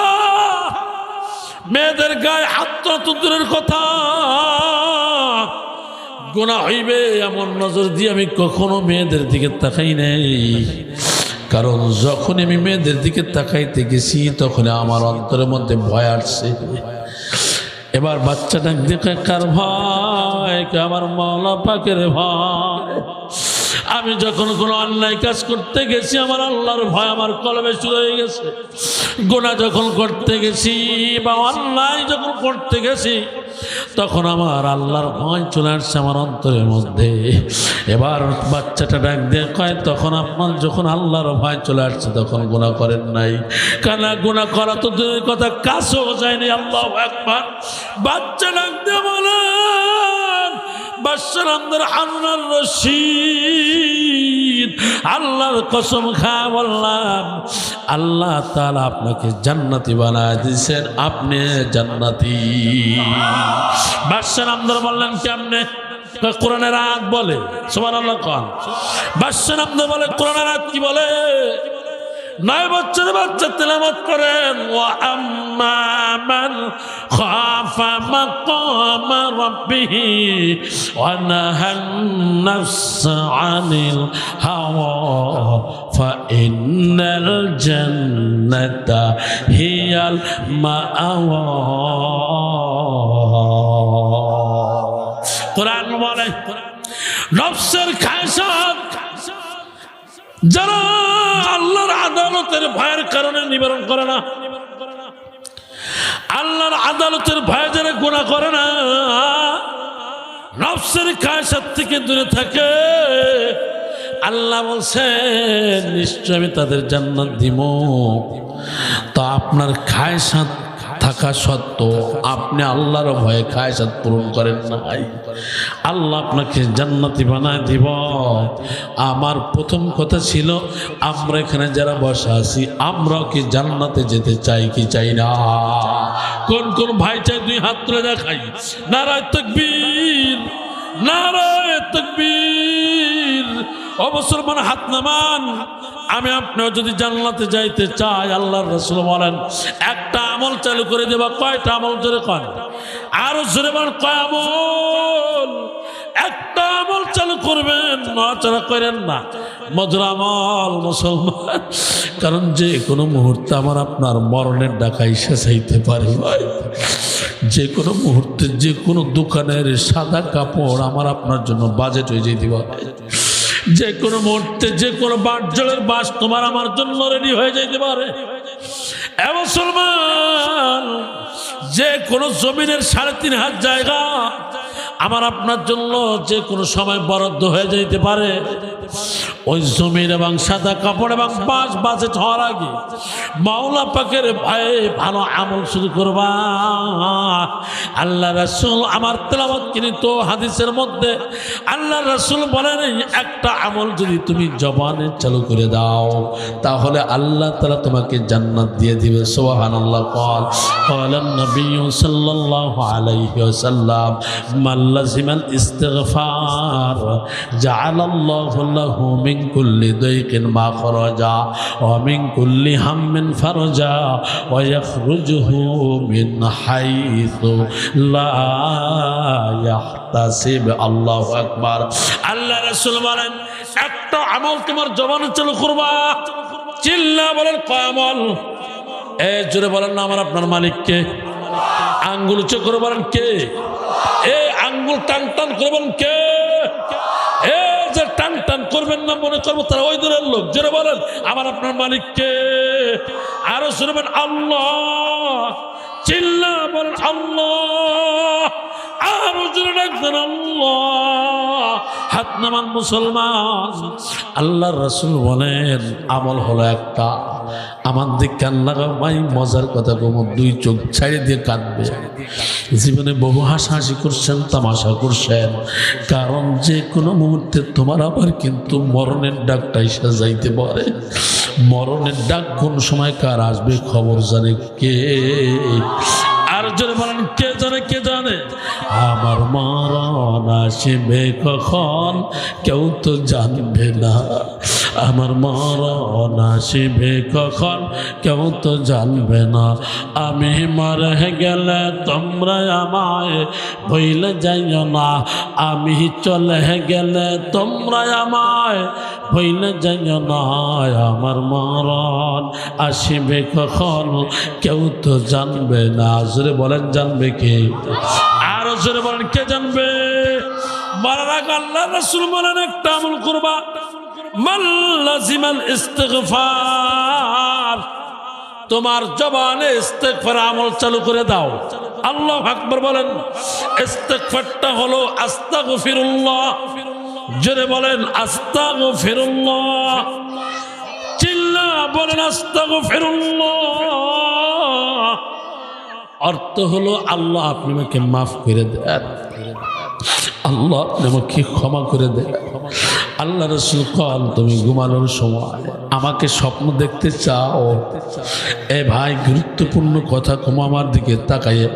মেয়েদের গায়ে হাত তো দূরের কথা, গুনাহ হইবে এমন নজর দিয়ে আমি কখনো মেয়েদের দিকে তাকাই নাই। কারণ যখন আমি মেয়েদের দিকে তাকাইতে গেছি তখন আমার অন্তরের মধ্যে ভয় আসছে। এবার বাচ্চাটা দেখে কার ভয়? আমার মাওলা পাকের ভয়। আমি যখন কোনো অন্যায় কাজ করতে গেছি আমার আল্লাহর ভয় আমার কলবে শুরু হয়ে গেছে। গুনাহ যখন করতে গেছি বা অন্যায় যখন করতে গেছি তখন আমার আল্লাহর ভয় চলে আসছে আমার অন্তরের মধ্যে। এবার বাচ্চাটা ডাক দিয়ে কয়, তখন আপনার যখন আল্লাহর ভয় চলে আসছে তখন গুনাহ করেন নাই? কেন? গুনাহ করা তো দূরের কথা, কাছেও যায়নি। আল্লাহু আকবার! বাচ্চা ডাক দিয়ে বলেন, বাদশার আন্দর হারুন আর রশিদ, আল্লাহর কসম খায়া বললাম, আল্লাহ তাআলা আপনাকে জান্নাতি বানায় দিয়েছেন, আপনি জান্নাতি। বাদশার আন্দর বললেন, কেমনে? কোরআনের আয়াত বলে, সুবহানাল্লাহ কোন। বাদশার আন্দর বলে, কোরআনের আয়াত কি বলে? নয় বছরের বাচ্চা তেলাওয়াত করেন, ওয়া আম্মা মান খাফা মাকাম রাব্বিহি ওয়া নাহান নাফসা আনিল হাওয়া ফাইন্নাল জান্নাতা হিয়াল মাআওয়া। কোরআন বলে, নফসের খায়সাত যারা আল্লাহর আদালতের ভয়ের কারণে নিবারণ করে না, আল্লাহর আদালতের ভয়ে যারা গুনাহ করে না, নফসের খায়সাত থেকে দূরে থাকে, আল্লাহ বলছেন নিশ্চয় আমি তাদের জান্নাত দিব। তো আপনার খায়সাত থাকা সত্ত্বেও আপনি আল্লাহর ভয়ে খায়সাত পূরণ করেন নাই, আল্লাহ আপনাকে জান্নাতি বানায় দিব। আমার প্রথম কথা ছিল, আমরা এখানে যারা বসা আছি আমরাও কি জান্নাতে যেতে চাই কি চাই না? কোন কোন ভাই চাই? 2 হাত তুলে দেখাই। নারায়ে তাকবীর, নারায়ে তাকবীর। ও মুসলমান, হাত নামান। আমি আপনিও যদি জান্নাতে যাইতে চাই, আল্লাহর রাসূল বলেন একটা আমল চালু করে দেবা। কয়টা আমল? জোরে কন, আরো জোরে বলেন, কয় আমল? একটা আমল চালু করবেন, নড়াচড়া করেন না। মধুর আমল মুসলমান, কারণ যে কোনো মুহূর্তে আমার আপনার মরণের ডাকা এসে চাইতে পারে। যে কোনো মুহূর্তে যে কোনো দোকানের সাদা কাপড় আমার আপনার জন্য বাজেট হয়ে যেতে পারে। যে কোনো মুহূর্তে যে কোনো বাটজলের বাস তোমার আমার জন্য রেডি হয়ে যেতে পারে। এ মুসলমান, যে কোনো জমিনের 3.5 হাত জায়গা আমার আপনার জন্য যে কোনো সময় বরাদ্দ হয়ে যেতে পারে। ওই জমির এবং সাদা কাপড় এবং বাস বাজেট হওয়ার আগে মাওলা পাকের ভয়ে ভালো আমল শুরু করবা। আল্লাহ রাসূল আমার তেলাওয়াত কিন্তু হাদিসের মধ্যে আল্লাহ রাসূল বলেন, একটা আমল যদি তুমি জবানে চালু করে দাও তাহলে আল্লাহ তাআলা তোমাকে জান্নাত দিয়ে দিবে। সুবহানাল্লাহ। ক্বালান নবী সাল্লাল্লাহু আলাইহি ওয়াসাল্লাম, মান লাযিমাল ইস্তিগফার জাআলাল্লাহু লাহু মিন কুল্লি দাইকিন মাখরাজা ওয়া মিন কুল্লি হাম্মিন ফারজা ওয়া ইয়াখরুজুহু মিন হাইসু লা ইয়াহতাসিব। আল্লাহু আকবার। আল্লাহ রাসূল বলেন, একটা আমল তোমার জবানে চালু করবা। চিল্লা বলেন, কয় আমল? এই জোরে বলেন না, আমার আপনার মালিক কে? আঙ্গুল উঁচু করে বলেন, কে? এই আঙ্গুল টান টান করে বলেন, কে? যে টান টান করবেন না মনে করবো তারা ওই দূরের লোক। জোরে বলেন, আমার আপনার মালিক কে? আরো শুনবেন, আল্লাহ। চিল্লা বলেন, আল্লাহ। আরো জোরে ডাকবেন, আল্লাহ। হাত নামান মুসলমান। আল্লাহর রাসূল বলেন আমল হলো একটা, আমার দিকে কান লাগামাই মজার কথা কম, দুই চোখ ছাড়িয়ে দিয়ে কাঁদবে। জীবনে বহু হাসাহাসি করছেন, তামাশা করছেন, কারণ যে কোনো মুহূর্তে তোমার আবার কিন্তু মরণের ডাকটা এসে যাইতে পারে। মরণের ডাক কোন সময় কার আসবে খবর জানে কে? আর জোরে বলেন কে জানে? কে জানে? আমার মরণ আসবে কখন কেউ তো জানবে না, আমার মরণ আসবে কখন কেউ তো জানবে না। আমি মরে গেলে তোমরা আমায় ভুলে যাইও না, আমি চলে গেলে তোমরা আমায় ভুলে যাইও না। আমার মরণ আসবে কখন কেউ তো জানবে না। জোরে বলেন জানবে কে? আরো জোরে বলেন কে জানবে? মরার আগে আল্লাহর রাসূল বলেন একটা আমল করবা, মান লাজিমাল ইস্তিগফার। তোমার জবানে ইস্তিগফার আমল চালু করে দাও। আল্লাহু আকবার বলেন। ইস্তিগফারটা হলো আস্তাগফিরুল্লাহ। জোরে বলেন আস্তাগফিরুল্লাহ। চিল্লা বলেন আস্তাগফিরুল্লাহ। অর্থ হলো আল্লাহ আপনি আমাকে মাফ করে দেন, আল্লাহ আপনি আমাকে ক্ষমা করে দেন। আল্লাহ রাসূল কল তুমি ঘুমানোর সময় আমাকে স্বপ্ন দেখতে চাও? এ ভাই গুরুত্বপূর্ণ কথা, কম আমার দিকে তাকাইয়ে।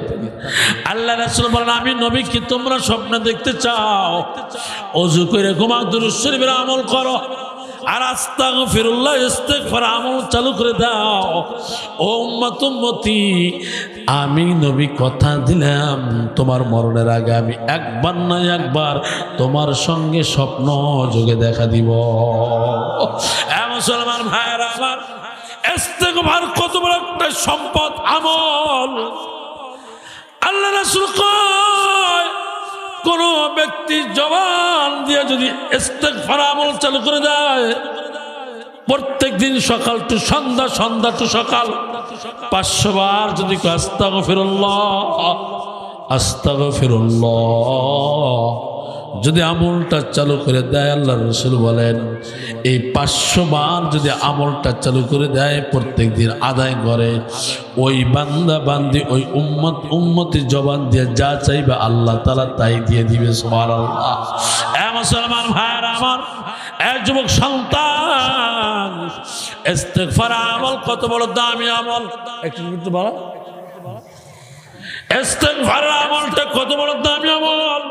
আল্লাহ রাসূল বলেন আমি নবী কি তোমরা স্বপ্ন দেখতে চাও? ওযু করে ঘুমাও, দুরূদ শরীফের আমল করো, আর আস্তাগফিরুল্লাহ ইস্তিগফার আমল চালু করে দাও। ও উম্মত উম্মতি, আমি নবী কথা দিলাম তোমার মরণের আগে আমি একবার না একবার তোমার সঙ্গে স্বপ্ন যোগে দেখা দিব। মুসলমান ভাইয়েরা আমার, ইস্তিগফার কত বড় একটা সম্পদ, আমল। আল্লাহ রাসূল কয় কোন ব্যক্তি জবান দিয়ে যদি ইস্তিগফার আমল চালু করে দেয়, প্রত্যেক দিন সকাল টু সন্ধ্যা, সন্ধ্যা টু সকাল 500 বার যদি আস্তাগফিরুল্লাহ আস্তাগফিরুল্লাহ যদি আমলটা চালু করে দেয়, আল্লাহ রাসূল বলেন এই 500 বার যদি আমলটা চালু করে দেয়, প্রত্যেক দিন আদায় করে, ওই বান্দা বান্দি ওই উম্মতের জবান দিয়ে যা চাইবে আল্লাহ তাআলা তাই দিয়ে দিবে। সুবহানাল্লাহ। মুসলমান ভাইরা আমার, যুবক সন্তান, ইস্তিগফার আমল কত বড় দামি আমল। একটু বলো, ইস্তিগফার আমলটা কত বড় দামি আমল।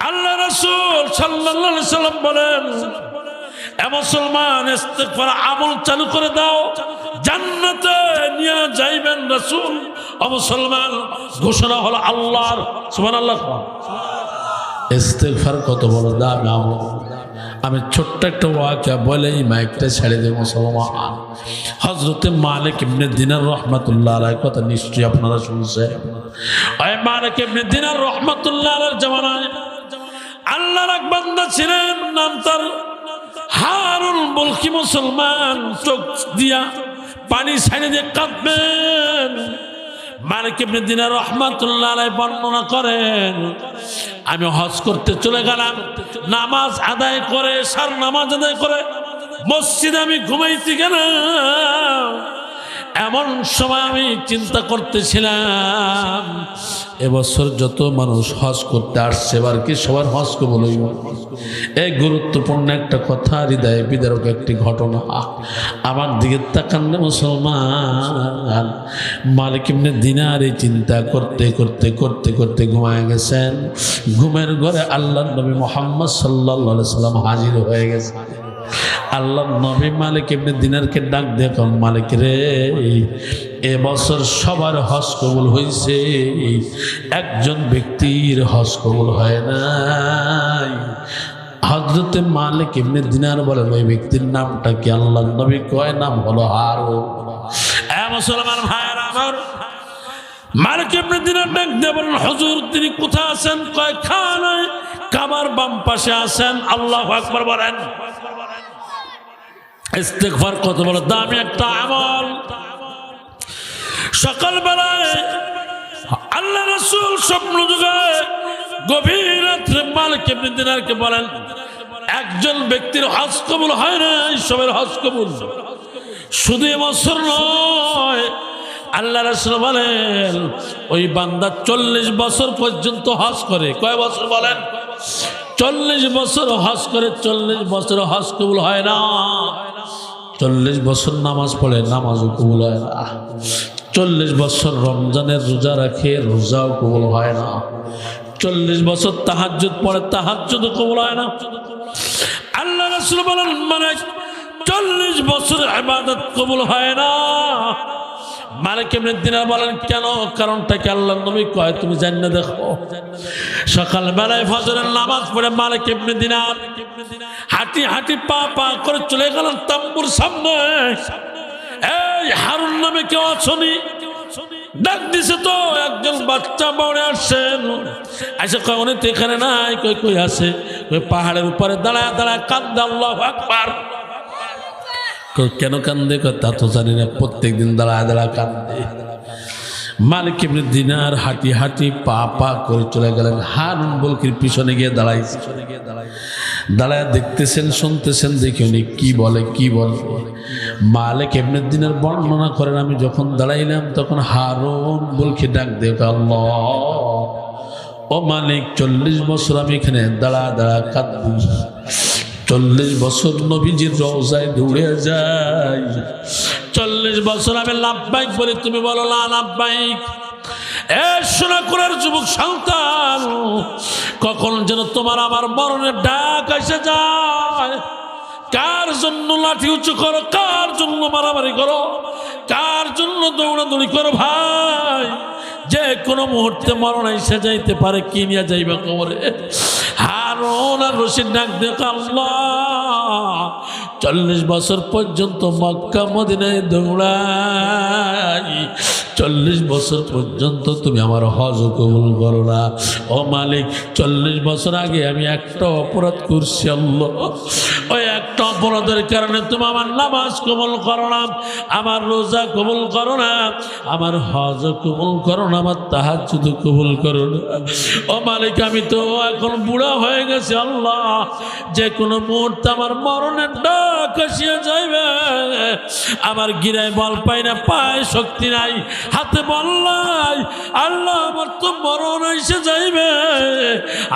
আল্লাহ রাসূল সাল্লাল্লাহু আলাইহি সাল্লাম বলেন, এ মুসলমান ইস্তিগফার আমল চালু করে দাও, জান্নাতে নিয়ে যাইবেন রাসূল। ও মুসলমান, ঘোষণা হলো আল্লাহর। সুবহানাল্লাহ। ইস্তিগফার কত বড় দামি আমল। আমি ছোট্ট একটা ওয়াকিয়া বলেই মাইকটা ছেড়ে দেব। মুসলমান, হযরতে মালিক ইবনে দিনার রাহমাতুল্লাহ আলাইহি কথা নিশ্চয়ই আপনারা শুনছেন। ওই মালিক ইবনে দিনার রাহমাতুল্লাহ আলাইহির জামানায় আল্লাহর এক বান্দা ছিলেন, নাম তার হারুল বলকি। মুসলমান, চোখ দিয়া পানি ছাড়ে দিয়ে কাঁদবেন। মালিক ইবনে দিনার রাহমাতুল্লাহ আলাইহি বর্ণনা করেন, আমি হজ করতে চলে গেলাম, নামাজ আদায় করে, সার নামাজ আদায় করে মসজিদে আমি ঘুমাইতে গেলাম। এমন সময় আমি চিন্তা করতেছিলাম, এবছর যত মানুষ হজ করতে আসছে, এবার কি সবার হজ কবুল হইব? এই গুরুত্বপূর্ণ একটা কথা, হৃদয়ে বিদারক একটি ঘটনা। আমার দিকে তাকান না মুসলমান। মালিক ইবনে দিনার এই চিন্তা করতে করতে করতে করতে ঘুমায় গেছেন। ঘুমের ঘরে আল্লাহর নবী মুহাম্মদ সাল্লাল্লাহু আলাইহি সাল্লাম হাজির হয়ে গেছে। আল্লাহ নবী মালিক ইবনে দিনারকে ডাক দেখো, মালিক রে, এবছর সবার হজ কবুল হয়েছে, একজন ব্যক্তির হজ কবুল হয় নাই। হযরতে মালিক ইবনে দিনার বলেন, ওই ব্যক্তির নামটা কি? আল্লাহ নবী কয় নাম হলো হারুন। মুসলমান ভাইয়েরা আমার, মালিক ইবনে দিনার ডাক দিয়ে বলেন, হুজুর তিনি কোথায় আছেন? কয় খানায় কাবার বাম পাশে আছেন। আল্লাহু আকবার বলেন। ইস্তিগফার কত বড় দামি একটা আমল। সকালবেলায় আল্লাহ রাসূল স্বপ্ন যুগে গভীর রাত্রে মালিক ইবনে দিনারকে বলেন, একজন ব্যক্তির হজ কবুল হয় না, সবের হজ কবুল। শুধু এবছর নয়, আল্লাহ রাসূল বলেন ওই বান্দা 40 বছর পর্যন্ত হজ করে। কয় বছর বলেন? 40 বছর হজ করে, 40 বছর হজ কবুল হয় না। 40 বছর নামাজ পড়ে, নামাজও কবুল হয় না। 40 বছর রমজানের রোজা রাখে, রোজাও কবুল হয় না। 40 বছর তাহাজ্জুদ পড়ে, তাহাজ্জুদও কবুল হয় না। আল্লাহ রাসূল বলেন মানে 40 বছর ইবাদত কবুল হয় না। মালিক ইবনে দিনার বলেন কেন? কারণটা কি আল্লাহর নবী কয়, তুমি জান্নে দেখো। সকাল বেলায় ফজরের নামাজ পড়ে মালিক ইবনে দিনার হাঁটি হাঁটি পা পা করে চলে গেলেন তাম্বুর সামনে। এই হারুন নামে কেউ আছনি? ডাক দিছে তো একজন বাচ্চা বড়ে আসছেন। আচ্ছা কয় উনি তো এখানে নাই। কই কই আছে? কই পাহাড়ের উপরে দাঁড়ায় দাঁড়ায় কান্দে আল্লাহু আকবার। কেন কান্দে? তা তো জানি না, প্রত্যেক দিন দাঁড়ায় দাঁড়ায় কান্দে। মালিক ইবনে দিনার হাঁটি হাঁটি পা পা করে চলে গেলেন হারুন বলকির পিছনে গিয়ে দাঁড়াইছে। দাঁড়ায় দেখতেছেন, শুনতেছেন, দেখি উনি কি বলে কি বলে। মালিক ইবনে দিনার বর্ণনা করেন, আমি যখন দাঁড়াইলাম তখন হারুন বলকি ডাক দেয়, আল্লাহ ও মালিক, 40 বছর আমি এখানে দাঁড়া দাঁড়া কাঁদি। 40 বছর নবীজির রওজায় দৌড়ে যাই। 40 বছর আমি লাব্বাইক বলি, তুমি বলো লা লাব্বাইক। এ শোনা করার যুবক সন্তান, কখন যেন তোমার আমার মরণের ডাক এসে যায়। কার জন্য লাঠি উঁচু করো? কার জন্য মারামারি করো? কার জন্য দৌড়াদৌড়ি করো? ভাই, যে কোনো মুহূর্তে মরণ এসে যাইতে পারে। কি নিয়ে যাইবা কবরে? হারুন আর রশিদ ডাক দেখ, আল্লাহ 40 বছর পর্যন্ত মক্কা মদিনায় দৌড়াই, 40 বছর পর্যন্ত তুমি আমার হজ কবুল করো না। ও মালিক, 40 বছর আগে আমি একটা অপরাধ করছি আল্লাহ, ওই একটা অপরাধের কারণে তুমি আমার নামাজ কবুল করো না, আমার রোজা কবুল করো না, আমার হজ কবুল করো না, আমার তাহাজ্জুদ কবুল করো না। ও মালিক, আমি তো এখন বুড়া হয়ে গেছি আল্লাহ, যে কোনো মুহূর্তে আমার মরণের ডাক আসিয়া যাইবে। আমার গিরায় বল পাই না, পায়ে শক্তি নাই, হাতে বল নাই। আল্লাহ, আমার তো মরণ এসে যাইবে।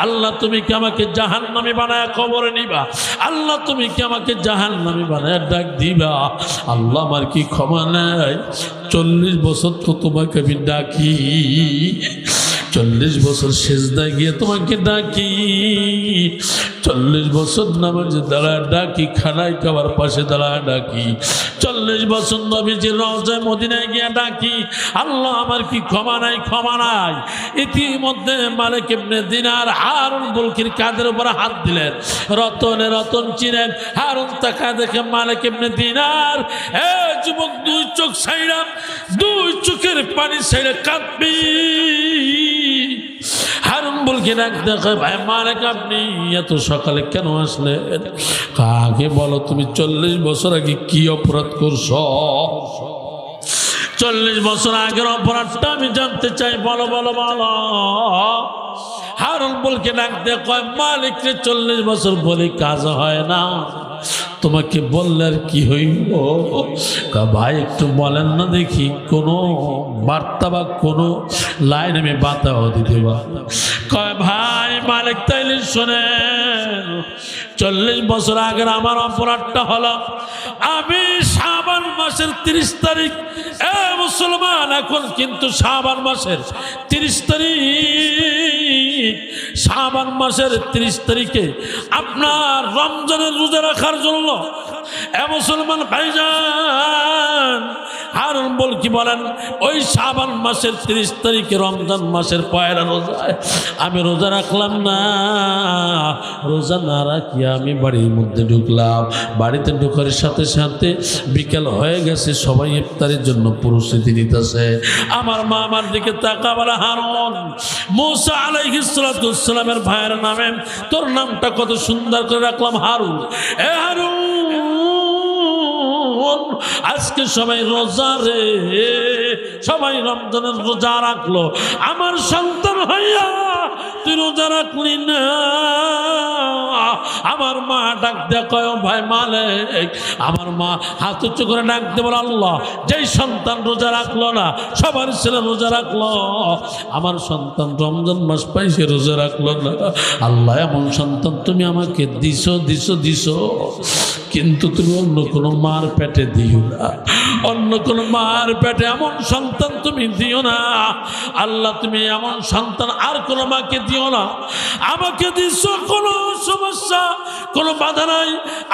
আল্লাহ, তুমি কি আমাকে জাহান্নামী বানায় কবরে নিবা? আল্লাহ, তুমি কি আমাকে জাহান্নামী বানায় ডাক দিবা? আল্লাহ, আমার কি ক্ষমা নাই? 40 বছর তো তোমাকে আমি ডাকি, 40 বছর সেজদায় গিয়ে তোমাকে ডাকি, 40 বছর নামাজে দাঁড়ায় ডাকি, খানায় খাবার পাশে দাঁড়ায় ডাকি, 40 বছর নবীজির রওজায় মদিনায় গিয়ে ডাকি। আল্লাহ, আমার কি ক্ষমা নাই? ক্ষমা নাই। ইতিমধ্যে মালিক ইবনে দিনার হারুন বলকির কাঁধের উপর হাত দিলেন। রতনে রতন চিনেন। হারুন তাকা দেখে মালিক ইবনে দিনার, এ যুবক, 2 চোখ ছাইড়া, 2 চোখের পানি ছাইড়া কাঁদবি। হারুন বলকে ডাক দেখে, ভাই মালিক, আপনি এত সকালে কেন আসলেন? কাকে বলো, তুমি 40 বছর আগে কি অপরাধ করছো? 40 বছর আগের অপরাধটা আমি জানতে চাই, বলো বলো বলো। হারুন বলকে ডাক দেখো, মালিক রে, 40 বছর বলি কাজ হয় না, তোমাকে বললে আর কি হইব? ভাই একটু বলেন না দেখি, কোনো বার্তা বা কোনো লাইন আমি বাতাও দিতে পারি। কয় ভাই মালিক, তাইলে শোনেন, 40 বছর আগের আমার অপরাধটা হলো, আমি শাবান মাসের 30 তারিখ, এ মুসলমান, এখন কিন্তু শাবান মাসের 30 তারিখ, শাবান মাসের 30 তারিখে আপনার রমজানের রোজা রাখার জন্য, এ মুসলমান ভাইজান, হারুন বলকি বলেন, ওই শাবান মাসের 30 তারিখে রমজান মাসের পয়লা রোজায় আমি রোজা রাখলাম না। রোজা না রাখিয়া আমি বাড়ির মধ্যে ঢুকলাম। বাড়িতে ঢুকার সাথে সাথে বিকেল হয়ে গেছে, সবাই ইফতারের জন্য প্রস্তুতি নিতেছে। আমার মা আমার দিকে তাকা বলে, হারুন, মুসা আলাইহিস সালাতু সালামের ভাইয়ের নামে তোর নামটা কত সুন্দর করে রাখলাম হারুন। এ হারুন, আজকে সবাই রোজা রে, সবাই রমজানের রোজা রাখলো, আমার সন্তান হইয়া তুই রোজা রাখলি না। আমার মা ডাক দে কয় ভাই মালিক, আমার মা হাত উঁচু করে ডাক দে বলে আল্লাহ, যেই সন্তান রোজা রাখলো না, সবার ছেলে রোজা রাখলো, আমার সন্তান রমজান মাস পাইছে রোজা রাখলো না, আল্লাহ এমন সন্তান তুমি আমাকে দিছো দিছো দিছো, কিন্তু তুমি অন্য কোনো মার পেটে দিও না, অন্য কোনো মার পেটে এমন সন্তান তুমি দিও না। আল্লাহ তুমি এমন সন্তান আর কোনো মাকে দিও না। আমাকে দিছো, কোনো সমস্যা কোনো বাধা নাই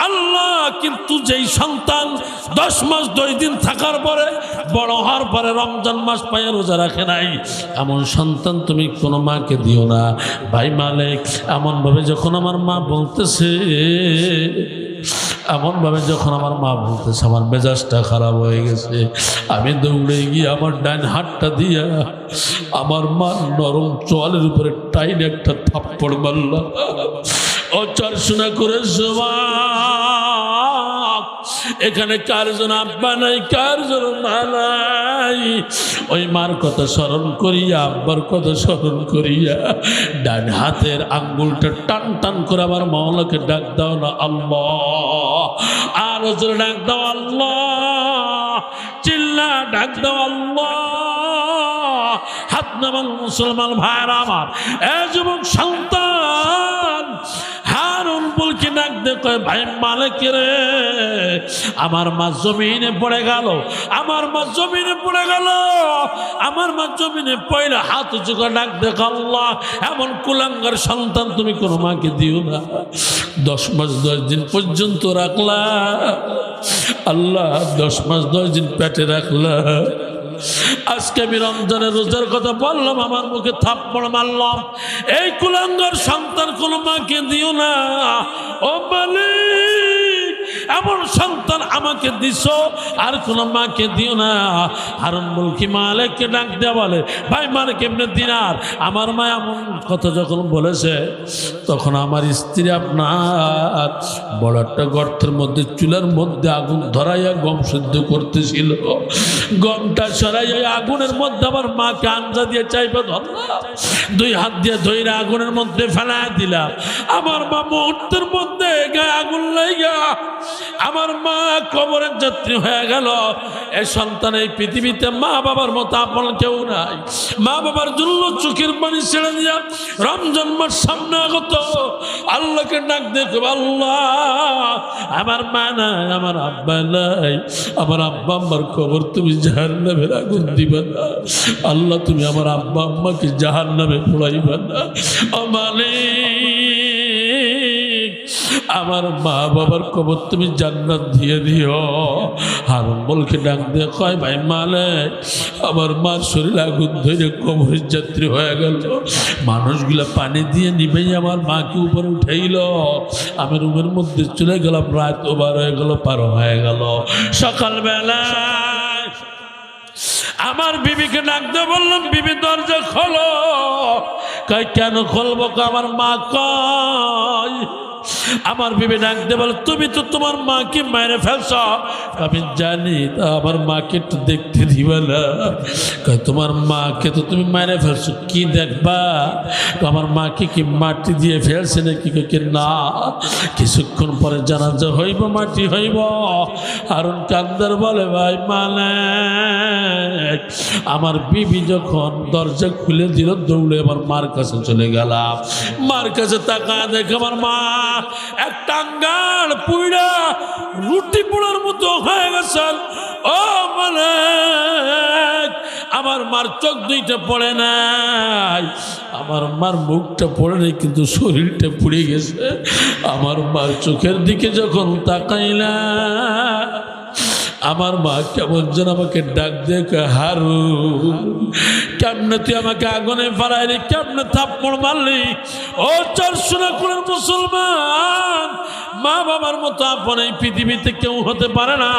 আল্লাহ, কিন্তু যেই সন্তান 10 মাস 2 দিন থাকার পরে বড় হওয়ার পরে রমজান মাস পায়ে রোজা রাখে নাই, এমন সন্তান তুমি কোনো মাকে দিও না। ভাই মালিক, এমনভাবে যখন আমার মা বলতেছে, এমনভাবে যখন আমার মা বলতেছে, আমার মেজাজটা খারাপ হয়ে গেছে। আমি দৌড়ে গিয়ে আমার ডাইন হাতটা দিয়া আমার মা নরম চোয়ালের উপরে টাইন একটা থাপ্পড় মারলাম। ও চর্চনা করেছো মা, এখানে কার জন্য আব্বা নাই, কার জন্য মা নাই, ওই মার কথা স্মরণ করিয়া, আব্বার কথা স্মরণ করিয়া ডান হাতের আঙ্গুলটা টান টান করে আমার মাওলাকে ডাক দাও না আল্লাহ, আর জোরে ডাক দাও আল্লাহ, চিল্লা ডাক দাও আল্লাহ। হাত নামান মুসলমান ভাইরা আমার, এ যুবক সন্তান হারুন বলকে ডাক দে কয় ভাই মালিক রে, আমার মা জমিনে পড়ে গেল, আমার মা জমিনে পড়ে গেল, আমার মা জমিনে পড়ে হাত উঁচু করে ডাক দেখ আল্লাহ, এমন কুলাঙ্গার সন্তান তুমি কোনো মাকে দিও না। 10 মাস 10 দিন পর্যন্ত রাখলা আল্লাহ, 10 মাস 10 দিন পেটে রাখলা। আজকে আমি রমজানের রোজার কথা বললাম, আমার মুখে থাপ্পড় মারলাম। এই কুলাঙ্গার সন্তান কোনো মাকে দিও না ও মালিক, এমন সন্তান আমাকে দিছো, আর কোনো মাকে দিও না। হারুন বলকি মালিককে ডাক দেয়া বলে ভাই মালিক এমনি দিনার, আমার মা এমন কথা যখন বলেছে, তখন আমার স্ত্রী আপনার বড় একটা গর্তের মধ্যে চুলার মধ্যে আগুন ধরাইয়া গম সিদ্ধ করতেছিল। গমটা সরাইয়া আগুনের মধ্যে আমার মাকে আঞ্জা দিয়ে চাইবে ধরলাম, 2 হাত দিয়ে ধইরা আগুনের মধ্যে ফেলা দিলাম। আমার মা মুহূর্তের মধ্যে গায়ে আগুন লাইগা আমার মা কবরের যাত্রী হয়ে গেল। এই সন্তান এই পৃথিবীতে মা বাবার মতো আপন কেউ নাই। মা বাবার জন্য চোখের পানি ছেড়ে দিয়া রমজান মাস সামনে আগত আল্লাহকে ডাক দেখো আল্লাহ, আমার মা নাই, আমার আব্বা নাই, আমার আব্বা আম্মার কবর তুমি জাহান্নামের আগুন দিবা না আল্লাহ, তুমি আমার আব্বা আম্মাকে জাহান্নামে পোড়াইবা না। ও মালিক, আমার মা বাবার কবর তুমি জান্নাত দিয়ে দিও। হারুন বলকে ডাক দিয়ে কয় ভাই মালিক, আমার মার শরীর আগুন ধরে কবরের যাত্রী হয়ে গেল, মানুষগুলা পানি দিয়ে নিবেই আমার মাকে উপরে উঠাইল। আমি রুমের মধ্যে চলে গেলাম, রাত ওভার হয়ে গেল, পার হয়ে গেল। সকালবেলা আমার বিবিকে ডাক দিয়ে বললাম বিবি দরজা খোলো। কয় কেন খুলবো? আমার মা কয়, আমার বিবি ডাক দিয়ে বলে তুমি তো তোমার মাকে মেরে ফেলছ। আমি জানি, তা আমার মাকে একটু দেখতে দিবা না? তোমার মাকে তো তুমি মেরে ফেলছো, কি দেখবা? আমার মাকে কি মাটি দিয়ে ফেলছে নাকি? না, কিছুক্ষণ পরে জানাজা হইব, মাটি হইব। হারুন কান্দার বলে ভাই মালিক, আমার বিবি যখন দরজা খুলে দিল দৌড়ে আমার মার কাছে চলে গেলাম। মার কাছে তাকায় দেখে আমার মা এক টাঙ্গাল পুইড়া রুটি পোড়ার মতো হয়ে গেছেন। ও মালিক, আমার মার চোখ 2টা পড়ে নাই, আমার মার মুখটা পড়ে নেই, কিন্তু শরীরটা পুড়ে গেছে। আমার মার চোখের দিকে যখন তাকাইলা আমার মা কেমন যেন আমাকে ডাক দিয়ে হারুন, কেমনে তুই আমাকে আগুনে ফেলাইলি, কেমনে থাপ্পড় মারলি? ও 400 মুসলমান, মা বাবার মতো আপন এই পৃথিবীতে কেউ হতে পারে না।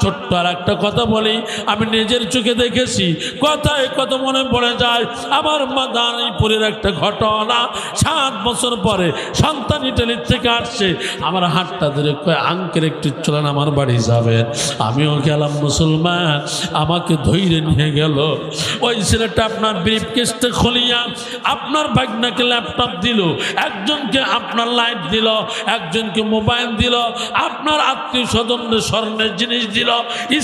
ছোট্ট আর একটা কথা বলি, আমি নিজের চোখে দেখেছি, কথায় কত মনে পড়ে যায় আমার মাদারীপুরের একটা ঘটনা। 7 বছর পরে সন্তান ইটালি থেকে আসছে, আমার হাতটা ধরে কয় আঙ্কেল একটু চলেন আমার বাড়ি যাবেন। আমিও গেলাম মুসলমান, আমাকে ধৈর্য নিয়ে গেল। ওই ছেলেটা আপনার ব্রিফকেসটা খুলিয়া আপনার ভাগনাকে ল্যাপটপ দিল, একজনকে আপনার লাইট দিল, একজনকে মোবাইল দিল, আপনার আত্মীয় স্বজনদের স্বর্ণের জিনিস দিল,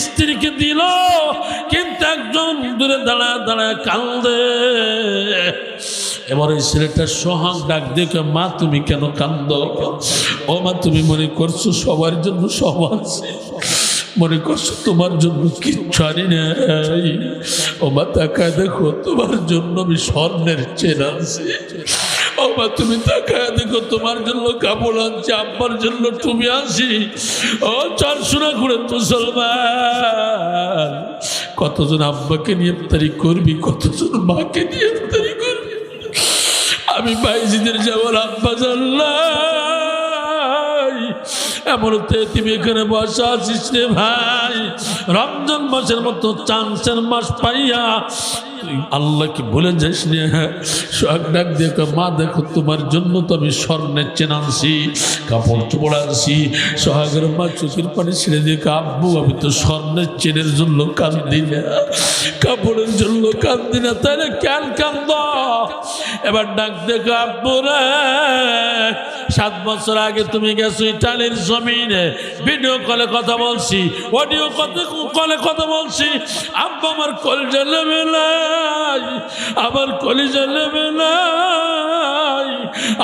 স্ত্রীকে দিল, কিন্তু একজন দূরে দাঁড়ায় দাঁড়ায় কান্দে। এবার ওই ছেলেটা সোহাগ ডাক দেখে, মা তুমি কেন কান্দ? ও মা তুমি মনে করছো সবার জন্য সব আছে, মনে করছো তোমার জন্য কিচ্ছু আনি নাই? ও মা তাকায় দেখো, তোমার জন্য আমি স্বর্ণের চেন আনছি। ও মা তুমি তাকায় দেখো, তোমার জন্য কাপড় আনছি, আব্বার জন্য তুমি আসি। ও চরশোনা করে মুসলমান, কতজন আব্বাকে নিয়ে ইফতারি করবি, কতজন মাকে নিয়ে ইফতারি করবি? আমি বাইজিদের যাওয়ার আব্বা জানলাই, এমনতে তুমি এখানে বসা আছিস রে ভাই। রমজান মাসের মতো চান্সের মাস পাইয়া তুই আল্লাহকে ভুলে যাস নি। সোহাগ ডাক দেখো, মা দেখো তোমার জন্য তো আমি স্বর্ণের চেন আনছি, কাপড় চোপড় আনছি। সোহাগের মা চোখের পানি ছেড়ে দেখো, আব্বু আমি তো স্বর্ণের চেনের জন্য কান্দি না, কাপড়ের জন্য কান্দি না, তাহলে কেন কান্দ? এবার ডাক দেখো, আব্বু রে 7 বছর আগে তুমি গেছো ইটালির জমিনে, ভিডিও কলে কথা বলছি, অডিও কলে কথা বলছি, আব্বা আমার কলিজা লেবে নাই, আমার কলিজা লেবে নাই।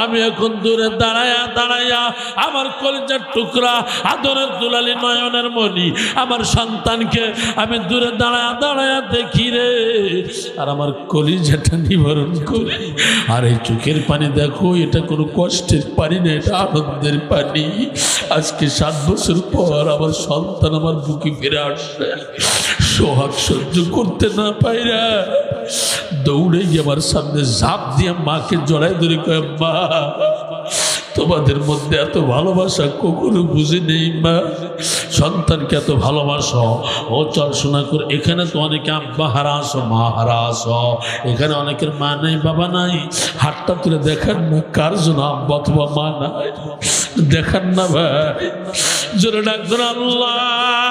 আমি এখন দূরে দাঁড়ায়া দাঁড়াইয়া আমার কলিজার টুকরা আদরের দুলালি নয়নের মণি আমার সন্তানকে আমি দূরে দাঁড়ায়া দাঁড়ায়া দেখি রে, আর আমার কলিজাটা নিবারণ করি। আর এই চোখের পানি দেখো, এটা কোনো কষ্টের পানি না, এটা আনন্দের পানি। আজকে 7 বছর পর আমার সন্তান আমার বুকে ফিরে আসছে। সোহাগ সহ্য করতে না পাইরা দৌড়ে গিয়ে আমার সামনে ঝাঁপ দিয়ে মাকে জড়াই ধরে কয়, মা তোমাদের মধ্যে এত ভালোবাসা কখনো বুঝি নেই মা, সন্তানকে এত ভালোবাসো। ও চল শোনা করে, এখানে তো অনেকে আব্বা হারা আসো, মা হারা আসো, এখানে অনেকের মা নাই বাবা নাই, হাতটা তুলে দেখান না কার জন্য আব্বা অথবা মা নাই, দেখান না ভাই। জোরে ডাক আল্লাহ।